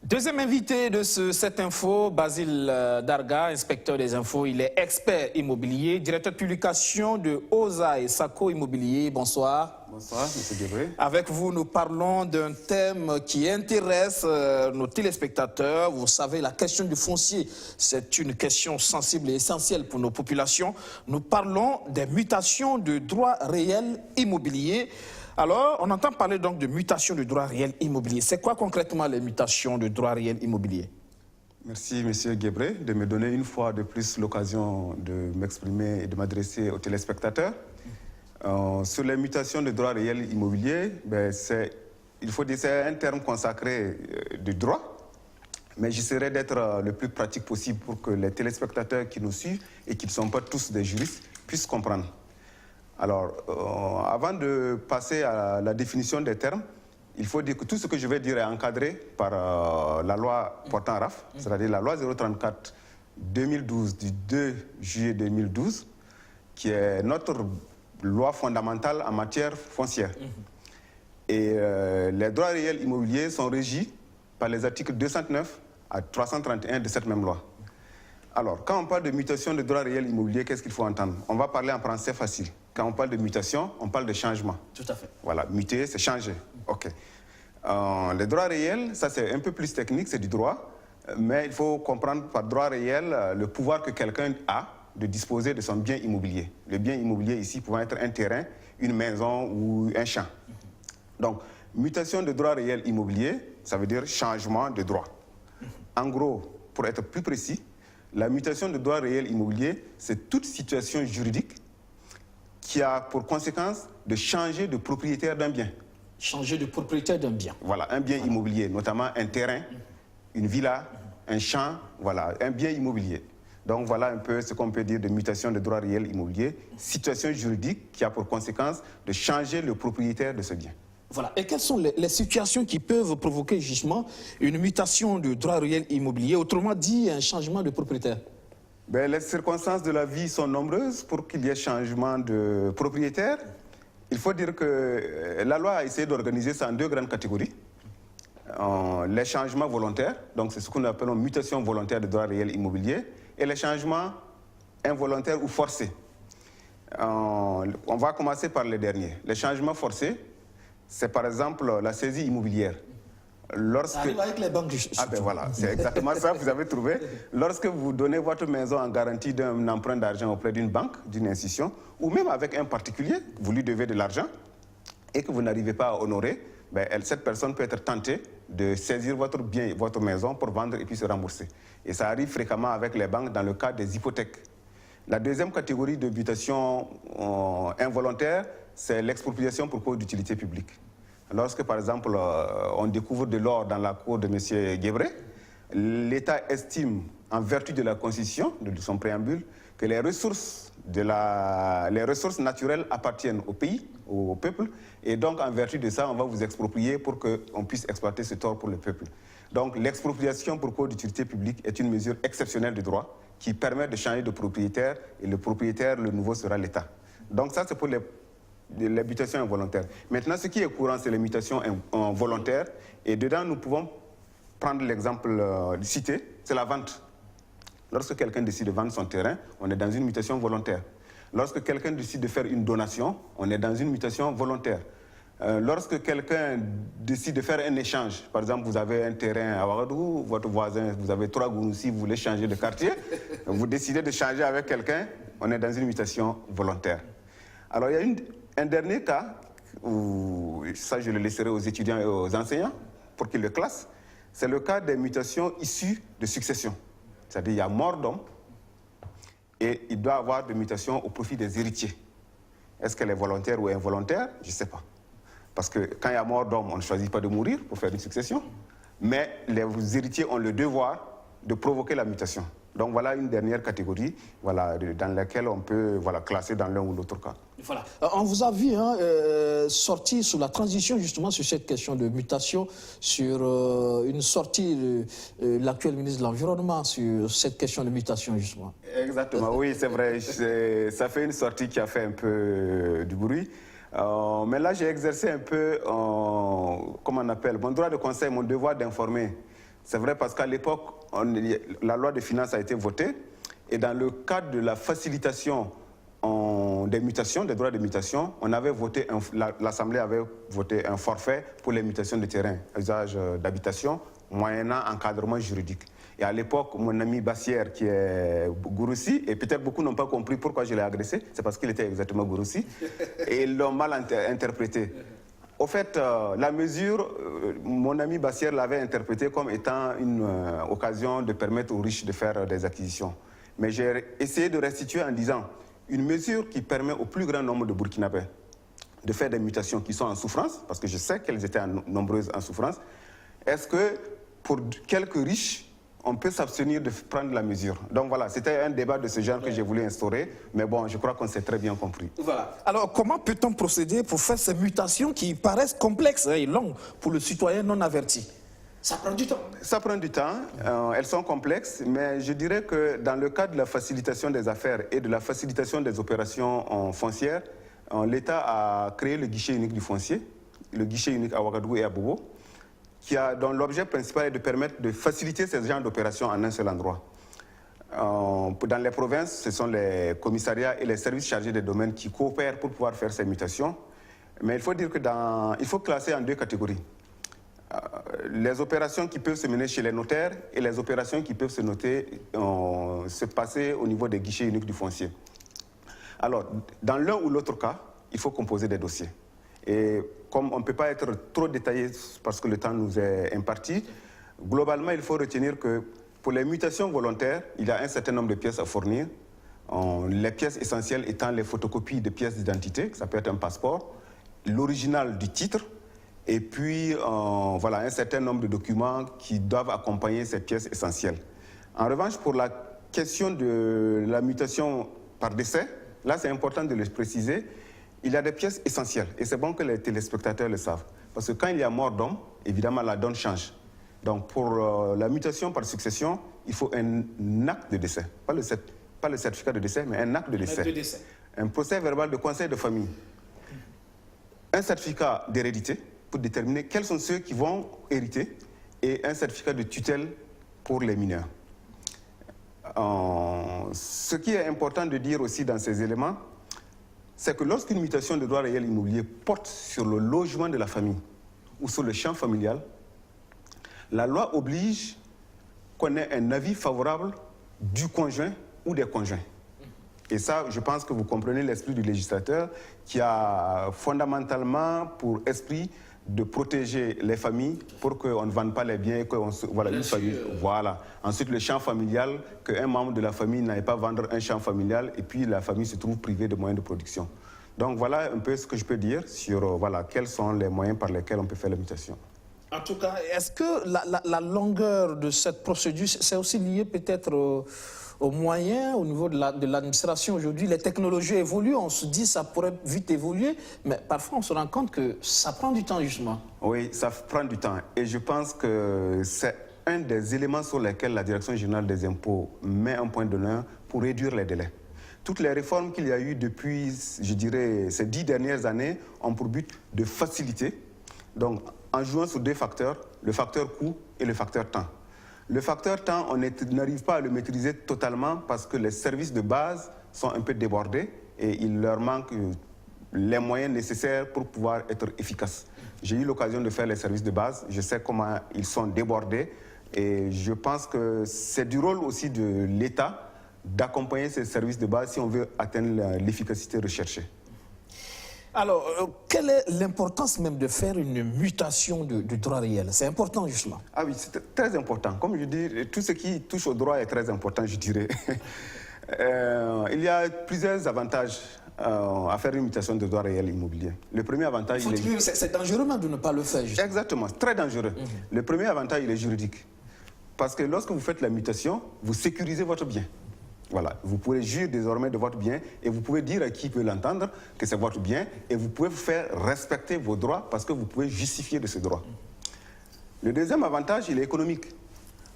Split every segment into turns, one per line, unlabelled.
Deuxième invité de cette info, Basile Darga, inspecteur des infos. Il est expert immobilier, directeur de publication de OSA et SACO Immobilier. Bonsoir.
Bonsoir, M. Guébré.
Avec vous, nous parlons d'un thème qui intéresse nos téléspectateurs. Vous savez, la question du foncier, c'est une question sensible et essentielle pour nos populations. Nous parlons des mutations de droits réels immobiliers. Alors, on entend parler donc de mutations de droits réels immobiliers. C'est quoi concrètement les mutations de droits réels immobiliers?
Merci, M. Guébré, de me donner une fois de plus l'occasion de m'exprimer et de m'adresser aux téléspectateurs. Sur les mutations de droits réels immobiliers, il faut dire que c'est un terme consacré du droit, mais j'essaierai d'être le plus pratique possible pour que les téléspectateurs qui nous suivent et qui ne sont pas tous des juristes puissent comprendre. Alors, avant de passer à la définition des termes, il faut dire que tout ce que je vais dire est encadré par la loi portant RAF, c'est-à-dire la loi 034/2012 du 2 juillet 2012, qui est notre loi fondamentale en matière foncière. Et les droits réels immobiliers sont régis par les articles 209 à 331 de cette même loi. Alors, quand on parle de mutation de droits réels immobiliers, qu'est-ce qu'il faut entendre? On va parler en français facile. Quand on parle de mutation, on parle de changement.
Tout à fait.
Voilà, muter, c'est changer. OK. Les droits réels, ça c'est un peu plus technique, c'est du droit, mais il faut comprendre par droit réel le pouvoir que quelqu'un a de disposer de son bien immobilier. Le bien immobilier ici pouvant être un terrain, une maison ou un champ. Donc, mutation de droit réel immobilier, ça veut dire changement de droit. En gros, pour être plus précis, la mutation de droit réel immobilier, c'est toute situation juridique qui a pour conséquence de changer de propriétaire d'un bien.
Changer de propriétaire d'un bien.
Voilà, un bien immobilier, notamment un terrain, une villa, un champ, voilà, un bien immobilier. Donc voilà un peu ce qu'on peut dire de mutation de droit réel immobilier, situation juridique qui a pour conséquence de changer le propriétaire de ce bien.
Voilà. Et quelles sont les situations qui peuvent provoquer justement une mutation de droit réel immobilier, autrement dit un changement de propriétaire?
Les circonstances de la vie sont nombreuses pour qu'il y ait changement de propriétaire. Il faut dire que la loi a essayé d'organiser ça en deux grandes catégories. Les changements volontaires, donc c'est ce que nous appelons mutation volontaire de droit réel immobilier, et les changements involontaires ou forcés. On va commencer par les derniers. Les changements forcés, c'est par exemple la saisie immobilière.
Ça arrive avec les banques.
Ah ben voilà, c'est exactement ça que vous avez trouvé. Lorsque vous donnez votre maison en garantie d'un emprunt d'argent auprès d'une banque, d'une institution, ou même avec un particulier, vous lui devez de l'argent et que vous n'arrivez pas à honorer, cette personne peut être tentée de saisir votre bien, votre maison pour vendre et puis se rembourser. Et ça arrive fréquemment avec les banques dans le cas des hypothèques. La deuxième catégorie de mutation involontaire, c'est l'expropriation pour cause d'utilité publique. Lorsque, par exemple, on découvre de l'or dans la cour de M. Guébré, l'État estime, en vertu de la Constitution, de son préambule, que les ressources naturelles appartiennent au pays, au peuple, et donc, en vertu de ça, on va vous exproprier pour qu'on puisse exploiter ce tort pour le peuple. Donc, l'expropriation pour cause d'utilité publique est une mesure exceptionnelle de droit qui permet de changer de propriétaire, et le propriétaire, le nouveau, sera l'État. Donc, ça, c'est pour les mutations involontaires. Maintenant, ce qui est courant, c'est les mutations volontaires. Et dedans, nous pouvons prendre l'exemple cité, c'est la vente. Lorsque quelqu'un décide de vendre son terrain, on est dans une mutation volontaire. Lorsque quelqu'un décide de faire une donation, on est dans une mutation volontaire. Lorsque quelqu'un décide de faire un échange, par exemple, vous avez un terrain à Ouagadougou, votre voisin, vous avez 3 gounous, vous voulez changer de quartier, vous décidez de changer avec quelqu'un, on est dans une mutation volontaire. Alors, il y a un dernier cas, où ça je le laisserai aux étudiants et aux enseignants pour qu'ils le classent, c'est le cas des mutations issues de succession. C'est-à-dire qu'il y a mort d'homme et il doit avoir des mutations au profit des héritiers. Est-ce qu'elle est volontaire ou involontaire? Je ne sais pas. Parce que quand il y a mort d'homme, on ne choisit pas de mourir pour faire une succession, mais les héritiers ont le devoir de provoquer la mutation. Donc voilà une dernière catégorie dans laquelle on peut classer dans l'un ou l'autre cas.
Voilà. On vous a vu sortir sur la transition justement sur cette question de mutation, sur une sortie de l'actuel ministre de l'Environnement sur cette question de mutation justement.
Exactement, oui c'est vrai, ça fait une sortie qui a fait un peu du bruit. Mais là j'ai exercé un peu, comment on appelle, mon droit de conseil, mon devoir d'informer C'est vrai parce qu'à l'époque, la loi de finances a été votée et dans le cadre de la facilitation des mutations, des droits de mutation, l'Assemblée avait voté un forfait pour les mutations de terrain, usage d'habitation, moyennant encadrement juridique. Et à l'époque, mon ami Bassière, qui est Gouroussi, et peut-être beaucoup n'ont pas compris pourquoi je l'ai agressé, c'est parce qu'il était exactement Gouroussi, et ils l'ont mal interprété. Au fait, la mesure, mon ami Bassière l'avait interprétée comme étant une occasion de permettre aux riches de faire des acquisitions. Mais j'ai essayé de restituer en disant une mesure qui permet au plus grand nombre de Burkinabés de faire des mutations qui sont en souffrance, parce que je sais qu'elles étaient nombreuses en souffrance. Est-ce que pour quelques riches, on peut s'abstenir de prendre la mesure? Donc voilà, c'était un débat de ce genre que j'ai voulu instaurer, mais bon, je crois qu'on s'est très bien compris.
Voilà. Alors, comment peut-on procéder pour faire ces mutations qui paraissent complexes et longues pour le citoyen non averti? Ça prend du temps.
Ça prend du temps, elles sont complexes, mais je dirais que dans le cadre de la facilitation des affaires et de la facilitation des opérations foncières, l'État a créé le guichet unique du foncier, le guichet unique à Ouagadougou et à Bobo, dont l'objet principal est de permettre de faciliter ces genres d'opérations en un seul endroit. Dans les provinces, ce sont les commissariats et les services chargés des domaines qui coopèrent pour pouvoir faire ces mutations. Mais il faut dire il faut classer en deux catégories. Les opérations qui peuvent se mener chez les notaires et les opérations qui peuvent se passer au niveau des guichets uniques du foncier. Alors, dans l'un ou l'autre cas, il faut composer des dossiers. Et comme on ne peut pas être trop détaillé parce que le temps nous est imparti, globalement, il faut retenir que pour les mutations volontaires, il y a un certain nombre de pièces à fournir. Les pièces essentielles étant les photocopies de pièces d'identité, ça peut être un passeport, l'original du titre, et puis voilà, un certain nombre de documents qui doivent accompagner ces pièces essentielles. En revanche, pour la question de la mutation par décès, là c'est important de le préciser, il y a des pièces essentielles, et c'est bon que les téléspectateurs le savent. Parce que quand il y a mort d'homme, évidemment la donne change. Donc pour la mutation par succession, il faut un acte de décès. Pas le certificat de décès, mais un acte de décès. Un procès verbal de conseil de famille. Un certificat d'hérédité, pour déterminer quels sont ceux qui vont hériter, et un certificat de tutelle pour les mineurs. Ce qui est important de dire aussi dans ces éléments, c'est que lorsqu'une mutation de droit réel immobilier porte sur le logement de la famille ou sur le champ familial, la loi oblige qu'on ait un avis favorable du conjoint ou des conjoints. Et ça, je pense que vous comprenez l'esprit du législateur qui a fondamentalement pour esprit de protéger les familles pour qu'on ne vende pas les biens et qu'on voilà, une famille. Voilà. Ensuite, le champ familial, qu'un membre de la famille n'aille pas vendre un champ familial et puis la famille se trouve privée de moyens de production. Donc voilà un peu ce que je peux dire sur voilà, quels sont les moyens par lesquels on peut faire la mutation.
En tout cas, est-ce que la longueur de cette procédure, c'est aussi lié peut-être aux moyens au niveau de l'administration aujourd'hui? Les technologies évoluent, on se dit ça pourrait vite évoluer, mais parfois on se rend compte que ça prend du temps justement.
Oui, ça prend du temps et je pense que c'est un des éléments sur lesquels la Direction générale des impôts met un point d'honneur pour réduire les délais. Toutes les réformes qu'il y a eu depuis, je dirais, ces 10 dernières années ont pour but de faciliter, donc en jouant sur deux facteurs, le facteur coût et le facteur temps. Le facteur temps, on n'arrive pas à le maîtriser totalement parce que les services de base sont un peu débordés et il leur manque les moyens nécessaires pour pouvoir être efficaces. J'ai eu l'occasion de faire les services de base, je sais comment ils sont débordés et je pense que c'est du rôle aussi de l'État d'accompagner ces services de base si on veut atteindre l'efficacité recherchée.
Alors, quelle est l'importance même de faire une mutation du droit réel? C'est important, justement.
Ah oui, c'est très important. Comme je dis, tout ce qui touche au droit est très important, je dirais. Il y a plusieurs avantages à faire une mutation de droit réel immobilier. Le premier avantage...
C'est dangereux même de ne pas le faire, justement.
Exactement, très dangereux. Le premier avantage, il est juridique. Parce que lorsque vous faites la mutation, vous sécurisez votre bien. Voilà, vous pouvez jurer désormais de votre bien et vous pouvez dire à qui peut l'entendre que c'est votre bien et vous pouvez vous faire respecter vos droits parce que vous pouvez justifier de ces droits. Le deuxième avantage, il est économique.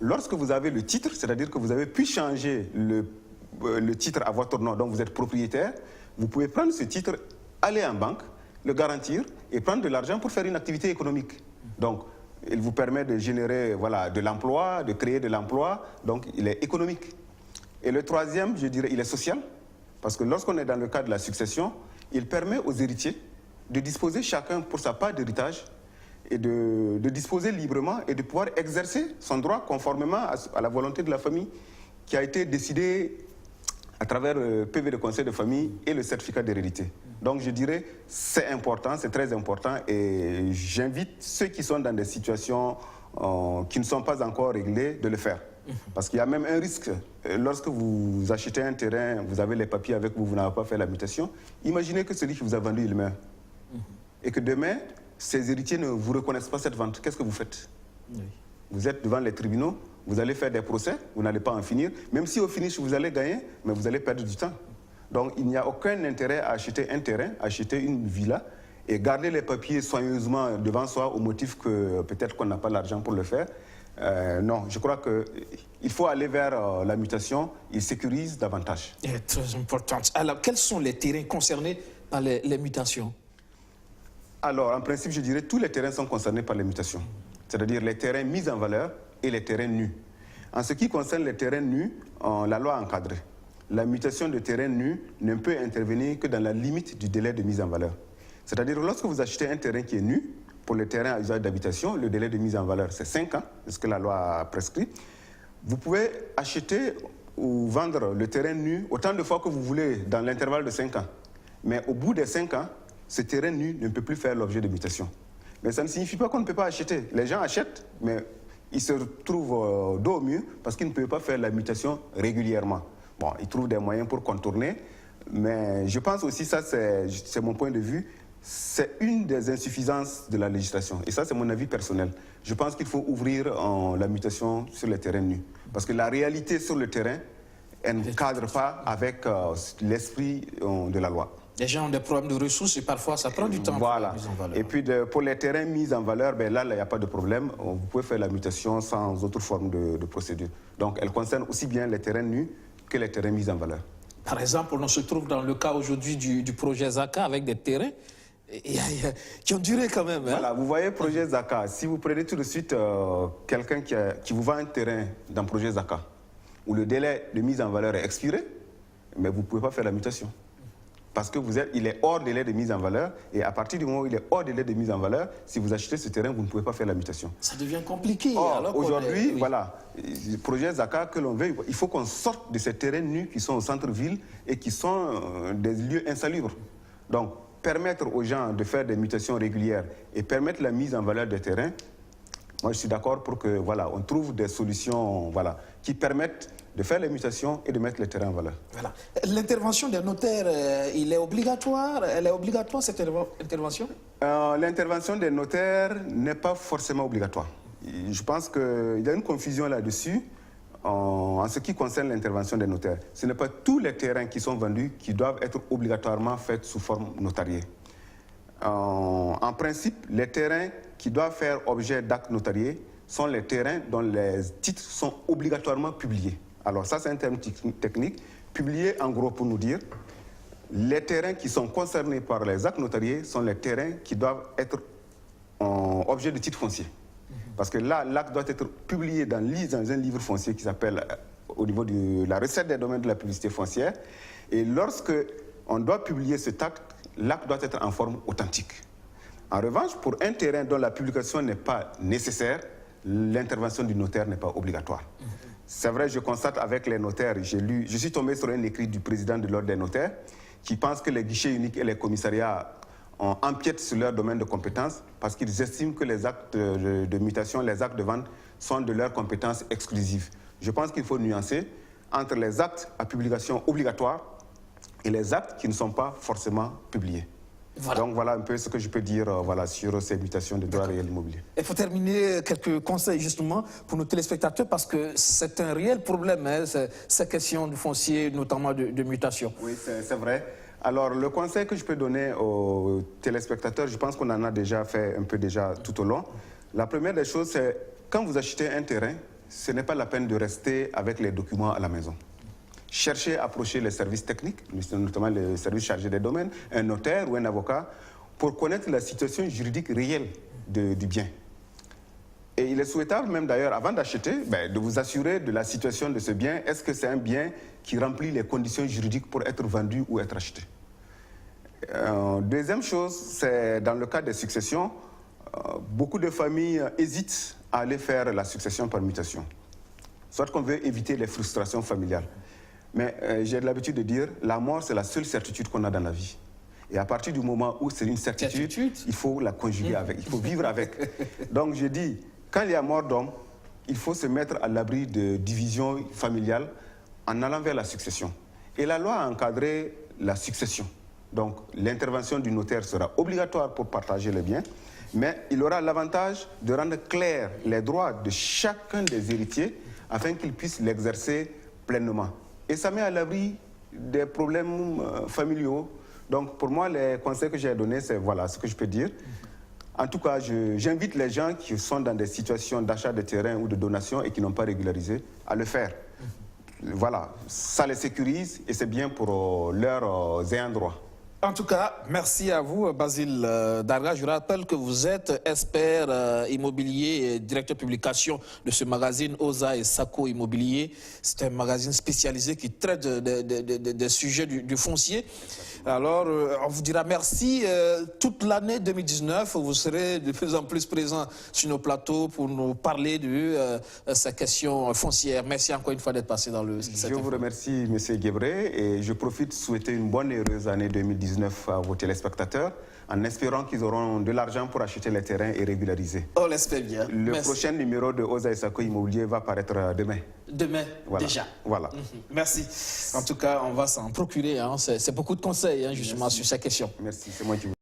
Lorsque vous avez le titre, c'est-à-dire que vous avez pu changer le titre à votre nom, donc vous êtes propriétaire, vous pouvez prendre ce titre, aller en banque, le garantir et prendre de l'argent pour faire une activité économique. Donc, il vous permet de générer voilà, de l'emploi, de créer de l'emploi, donc il est économique. Et le troisième, je dirais, il est social, parce que lorsqu'on est dans le cadre de la succession, il permet aux héritiers de disposer chacun pour sa part d'héritage et de disposer librement et de pouvoir exercer son droit conformément à la volonté de la famille qui a été décidée à travers le PV de conseil de famille et le certificat d'hérédité. Donc je dirais c'est important, c'est très important et j'invite ceux qui sont dans des situations qui ne sont pas encore réglées de le faire. Parce qu'il y a même un risque. Lorsque vous achetez un terrain, vous avez les papiers avec vous, vous n'avez pas fait la mutation. Imaginez que celui qui vous a vendu, il meurt. Et que demain, ses héritiers ne vous reconnaissent pas cette vente. Qu'est-ce que vous faites? Vous êtes devant les tribunaux, vous allez faire des procès, vous n'allez pas en finir. Même si au finish, vous allez gagner, mais vous allez perdre du temps. Donc il n'y a aucun intérêt à acheter un terrain, acheter une villa et garder les papiers soigneusement devant soi au motif que peut-être qu'on n'a pas l'argent pour le faire. Non, je crois qu'il faut aller vers la mutation, il sécurise davantage.
C'est très important. Alors, quels sont les terrains concernés par les mutations?
Alors, en principe, je dirais que tous les terrains sont concernés par les mutations, c'est-à-dire les terrains mis en valeur et les terrains nus. En ce qui concerne les terrains nus, la loi a encadré. La mutation de terrain nu ne peut intervenir que dans la limite du délai de mise en valeur. C'est-à-dire, lorsque vous achetez un terrain qui est nu, pour le terrain à usage d'habitation, le délai de mise en valeur, c'est 5 ans, c'est ce que la loi a prescrit. Vous pouvez acheter ou vendre le terrain nu autant de fois que vous voulez dans l'intervalle de 5 ans. Mais au bout des 5 ans, ce terrain nu ne peut plus faire l'objet de mutation. Mais ça ne signifie pas qu'on ne peut pas acheter. Les gens achètent, mais ils se retrouvent dos au mur parce qu'ils ne peuvent pas faire la mutation régulièrement. Bon, ils trouvent des moyens pour contourner, mais je pense aussi, ça c'est mon point de vue, c'est une des insuffisances de la législation. Et ça, c'est mon avis personnel. Je pense qu'il faut ouvrir la mutation sur les terrains nus. Parce que la réalité sur le terrain, elle ne cadre pas avec l'esprit de la loi.
Les gens ont des problèmes de ressources et parfois ça prend du temps.
Voilà.
Pour la mise en valeur.
Et puis pour les terrains mis en valeur, ben là, il n'y a pas de problème. Vous pouvez faire la mutation sans autre forme de procédure. Donc, elle concerne aussi bien les terrains nus que les terrains mis en valeur.
Par exemple, on se trouve dans le cas aujourd'hui du projet Zaka avec des terrains qui ont duré quand même. Hein?
Voilà, vous voyez projet Zaka. Si vous prenez tout de suite quelqu'un qui vous vend un terrain dans le projet Zaka, où le délai de mise en valeur est expiré, mais vous ne pouvez pas faire la mutation. Parce que il est hors délai de mise en valeur, et à partir du moment où il est hors délai de mise en valeur, si vous achetez ce terrain, vous ne pouvez pas faire la mutation.
Ça devient compliqué.
Aujourd'hui, voilà, le projet Zaka que l'on veut, il faut qu'on sorte de ces terrains nus qui sont au centre-ville et qui sont des lieux insalubres. Donc, permettre aux gens de faire des mutations régulières et permettre la mise en valeur des terrains, moi je suis d'accord pour que voilà, on trouve des solutions voilà, qui permettent de faire les mutations et de mettre les terrains en valeur. Voilà.
L'intervention des notaires, elle est obligatoire cette intervention?
L'intervention des notaires n'est pas forcément obligatoire. Je pense qu'il y a une confusion là-dessus en ce qui concerne l'intervention des notaires. Ce n'est pas tous les terrains qui sont vendus qui doivent être obligatoirement faits sous forme notariée. En principe, les terrains qui doivent faire objet d'actes notariés sont les terrains dont les titres sont obligatoirement publiés. Alors ça, c'est un terme technique. Publié, en gros, pour nous dire, les terrains qui sont concernés par les actes notariés sont les terrains qui doivent être objet de titre foncier. Parce que là, l'acte doit être publié dans un livre foncier qui s'appelle, au niveau de la recette des domaines de la publicité foncière. Et lorsque on doit publier cet acte, l'acte doit être en forme authentique. En revanche, pour un terrain dont la publication n'est pas nécessaire, l'intervention du notaire n'est pas obligatoire. C'est vrai, je constate avec les notaires, je suis tombé sur un écrit du président de l'Ordre des notaires qui pense que les guichets uniques et les commissariats empiètent sur leur domaine de compétence parce qu'ils estiment que les actes de mutation, les actes de vente sont de leur compétence exclusive. Je pense qu'il faut nuancer entre les actes à publication obligatoire et les actes qui ne sont pas forcément publiés. Voilà. Donc voilà un peu ce que je peux dire sur ces mutations de droit réel immobilier.
Il faut terminer quelques conseils justement pour nos téléspectateurs parce que c'est un réel problème, hein, ces questions du foncier, notamment de mutation.
Oui, c'est vrai. Alors le conseil que je peux donner aux téléspectateurs, je pense qu'on en a déjà fait un peu tout au long. La première des choses, c'est quand vous achetez un terrain, ce n'est pas la peine de rester avec les documents à la maison. Cherchez à approcher les services techniques, notamment les services chargés des domaines, un notaire ou un avocat, pour connaître la situation juridique réelle du bien. Et il est souhaitable même d'ailleurs, avant d'acheter, de vous assurer de la situation de ce bien. Est-ce que c'est un bien qui remplit les conditions juridiques pour être vendu ou être acheté? Deuxième chose, c'est dans le cas des successions, beaucoup de familles hésitent à aller faire la succession par mutation. Soit qu'on veut éviter les frustrations familiales. Mais j'ai l'habitude de dire, la mort, c'est la seule certitude qu'on a dans la vie. Et à partir du moment où c'est une certitude, il faut la conjuguer avec, il faut vivre avec. Donc je dis, quand il y a mort d'homme, il faut se mettre à l'abri de divisions familiales en allant vers la succession. Et la loi a encadré la succession. Donc l'intervention du notaire sera obligatoire pour partager les biens, mais il aura l'avantage de rendre clairs les droits de chacun des héritiers afin qu'ils puissent l'exercer pleinement. Et ça met à l'abri des problèmes familiaux. Donc pour moi, les conseils que j'ai donnés, c'est voilà ce que je peux dire. En tout cas, j'invite les gens qui sont dans des situations d'achat de terrain ou de donation et qui n'ont pas régularisé à le faire. Voilà, ça les sécurise et c'est bien pour leurs ayants droit.
En tout cas, merci à vous, Basile Darga. Je rappelle que vous êtes expert immobilier et directeur de publication de ce magazine Oza et Sako Immobilier. C'est un magazine spécialisé qui traite des sujets du foncier. Alors, on vous dira merci. Toute l'année 2019, vous serez de plus en plus présent sur nos plateaux pour nous parler de ces questions foncières. Merci encore une fois d'être passé dans le...
Je vous remercie, M. Guébré, et je profite de souhaiter une bonne et heureuse année 2019 à vos téléspectateurs, en espérant qu'ils auront de l'argent pour acheter les terrains et régulariser.
On l'espère bien.
Le prochain numéro de Oza et Sako Immobilier va paraître demain.
Demain, voilà. Déjà.
Voilà.
Merci. En tout cas, on va s'en procurer. Hein. C'est beaucoup de conseils, hein, justement, sur ces questions.
Merci, c'est moi qui vous